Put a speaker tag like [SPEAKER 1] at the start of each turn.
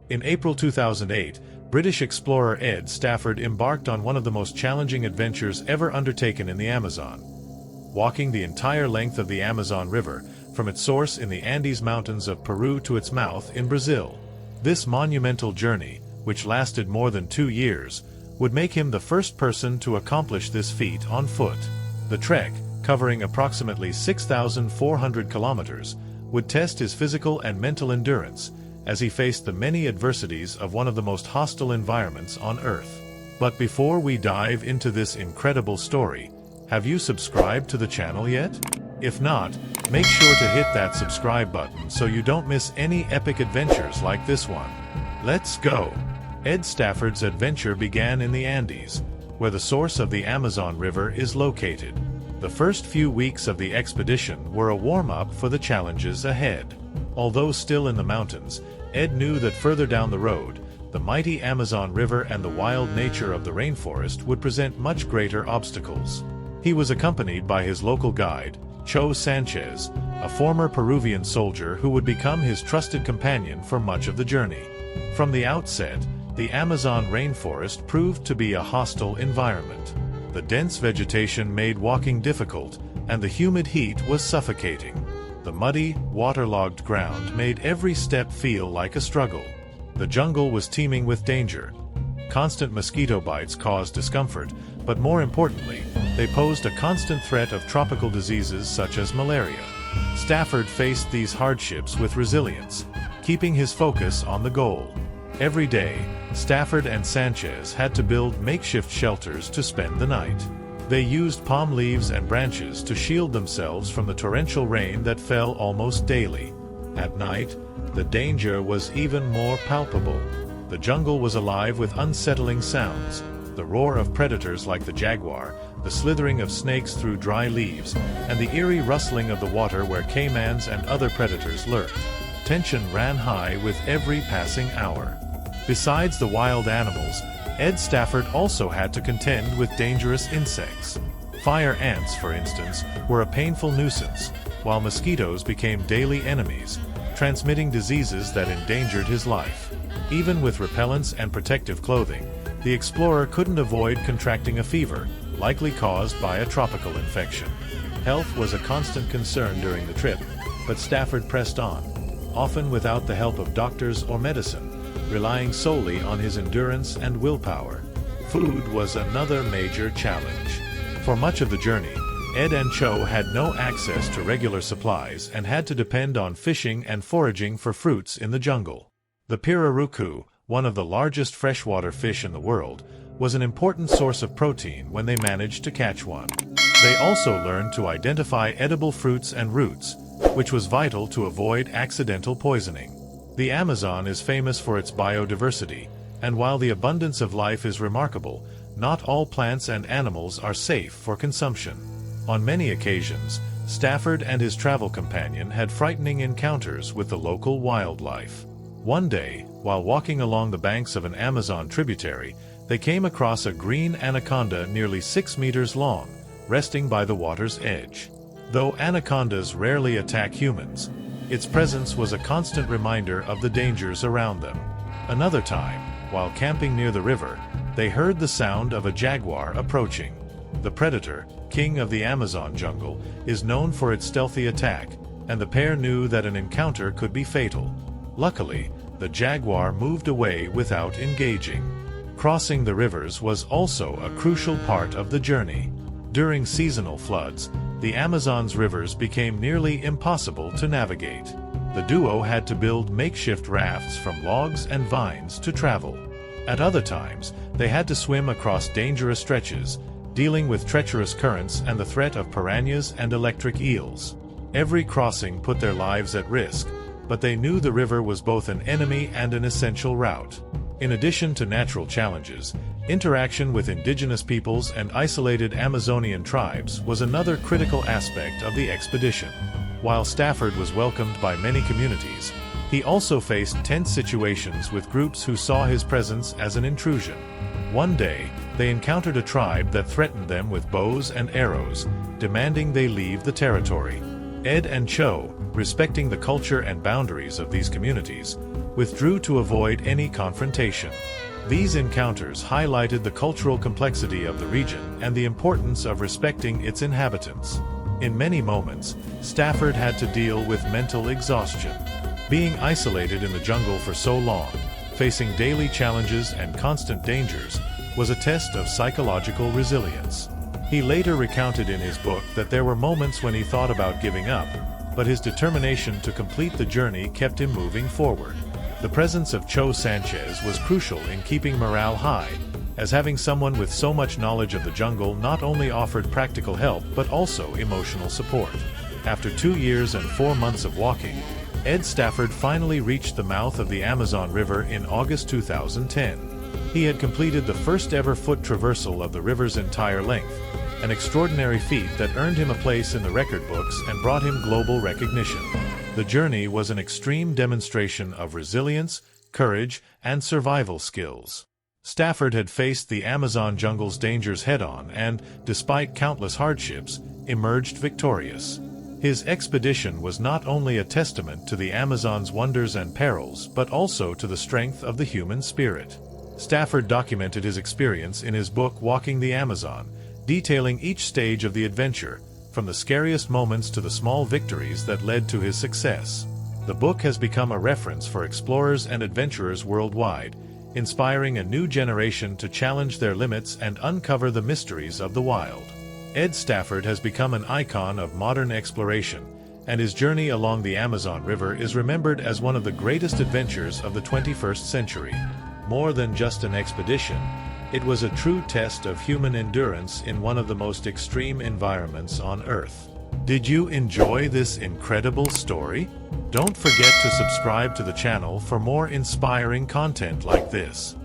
[SPEAKER 1] In April 2008, British explorer Ed Stafford embarked on one of the most challenging adventures ever undertaken in the Amazon. Walking the entire length of the Amazon River, from its source in the Andes Mountains of Peru to its mouth in Brazil. This monumental journey, which lasted more than 2 years, would make him the first person to accomplish this feat on foot. The trek, covering approximately 6,400 kilometers, would test his physical and mental endurance, as he faced the many adversities of one of the most hostile environments on Earth. But before we dive into this incredible story, have you subscribed to the channel yet? If not, make sure to hit that subscribe button so you don't miss any epic adventures like this one. Let's go! Ed Stafford's adventure began in the Andes, where the source of the Amazon River is located. The first few weeks of the expedition were a warm-up for the challenges ahead. Although still in the mountains, Ed knew that further down the road, the mighty Amazon River and the wild nature of the rainforest would present much greater obstacles. He was accompanied by his local guide, Cho Sanchez, a former Peruvian soldier who would become his trusted companion for much of the journey. From the outset, the Amazon rainforest proved to be a hostile environment. The dense vegetation made walking difficult, and the humid heat was suffocating. The muddy, waterlogged ground made every step feel like a struggle. The jungle was teeming with danger. Constant mosquito bites caused discomfort, but more importantly, they posed a constant threat of tropical diseases such as malaria. Stafford faced these hardships with resilience, keeping his focus on the goal. Every day, Stafford and Sanchez had to build makeshift shelters to spend the night. They used palm leaves and branches to shield themselves from the torrential rain that fell almost daily. At night, the danger was even more palpable. The jungle was alive with unsettling sounds, the roar of predators like the jaguar, the slithering of snakes through dry leaves, and the eerie rustling of the water where caimans and other predators lurked. Tension ran high with every passing hour. Besides the wild animals, Ed Stafford also had to contend with dangerous insects. Fire ants, for instance, were a painful nuisance, while mosquitoes became daily enemies, transmitting diseases that endangered his life. Even with repellents and protective clothing, the explorer couldn't avoid contracting a fever, likely caused by a tropical infection. Health was a constant concern during the trip, but Stafford pressed on, often without the help of doctors or medicine, relying solely on his endurance and willpower. Food was another major challenge. For much of the journey, Ed and Cho had no access to regular supplies and had to depend on fishing and foraging for fruits in the jungle. The pirarucu, one of the largest freshwater fish in the world, was an important source of protein when they managed to catch one. They also learned to identify edible fruits and roots, which was vital to avoid accidental poisoning. The Amazon is famous for its biodiversity, and while the abundance of life is remarkable, not all plants and animals are safe for consumption. On many occasions, Stafford and his travel companion had frightening encounters with the local wildlife. One day, while walking along the banks of an Amazon tributary, they came across a green anaconda nearly 6 meters long, resting by the water's edge. Though anacondas rarely attack humans, its presence was a constant reminder of the dangers around them. Another time, while camping near the river, they heard the sound of a jaguar approaching. The predator, king of the Amazon jungle, is known for its stealthy attack, and the pair knew that an encounter could be fatal. Luckily, the jaguar moved away without engaging. Crossing the rivers was also a crucial part of the journey. During seasonal floods, the Amazon's rivers became nearly impossible to navigate. The duo had to build makeshift rafts from logs and vines to travel. At other times, they had to swim across dangerous stretches, dealing with treacherous currents and the threat of piranhas and electric eels. Every crossing put their lives at risk, but they knew the river was both an enemy and an essential route. In addition to natural challenges, interaction with indigenous peoples and isolated Amazonian tribes was another critical aspect of the expedition. While Stafford was welcomed by many communities, he also faced tense situations with groups who saw his presence as an intrusion. One day, they encountered a tribe that threatened them with bows and arrows, demanding they leave the territory. Ed and Cho, respecting the culture and boundaries of these communities, withdrew to avoid any confrontation. These encounters highlighted the cultural complexity of the region and the importance of respecting its inhabitants. In many moments, Stafford had to deal with mental exhaustion. Being isolated in the jungle for so long, facing daily challenges and constant dangers, was a test of psychological resilience. He later recounted in his book that there were moments when he thought about giving up, but his determination to complete the journey kept him moving forward. The presence of Cho Sanchez was crucial in keeping morale high, as having someone with so much knowledge of the jungle not only offered practical help but also emotional support. After 2 years and 4 months of walking, Ed Stafford finally reached the mouth of the Amazon River in August 2010. He had completed the first ever foot traversal of the river's entire length, an extraordinary feat that earned him a place in the record books and brought him global recognition. The journey was an extreme demonstration of resilience, courage, and survival skills. Stafford had faced the Amazon jungle's dangers head-on and, despite countless hardships, emerged victorious. His expedition was not only a testament to the Amazon's wonders and perils but also to the strength of the human spirit. Stafford documented his experience in his book Walking the Amazon, detailing each stage of the adventure, from the scariest moments to the small victories that led to his success. The book has become a reference for explorers and adventurers worldwide, inspiring a new generation to challenge their limits and uncover the mysteries of the wild. Ed Stafford has become an icon of modern exploration, and his journey along the Amazon River is remembered as one of the greatest adventures of the 21st century. More than just an expedition, it was a true test of human endurance in one of the most extreme environments on Earth. Did you enjoy this incredible story? Don't forget to subscribe to the channel for more inspiring content like this.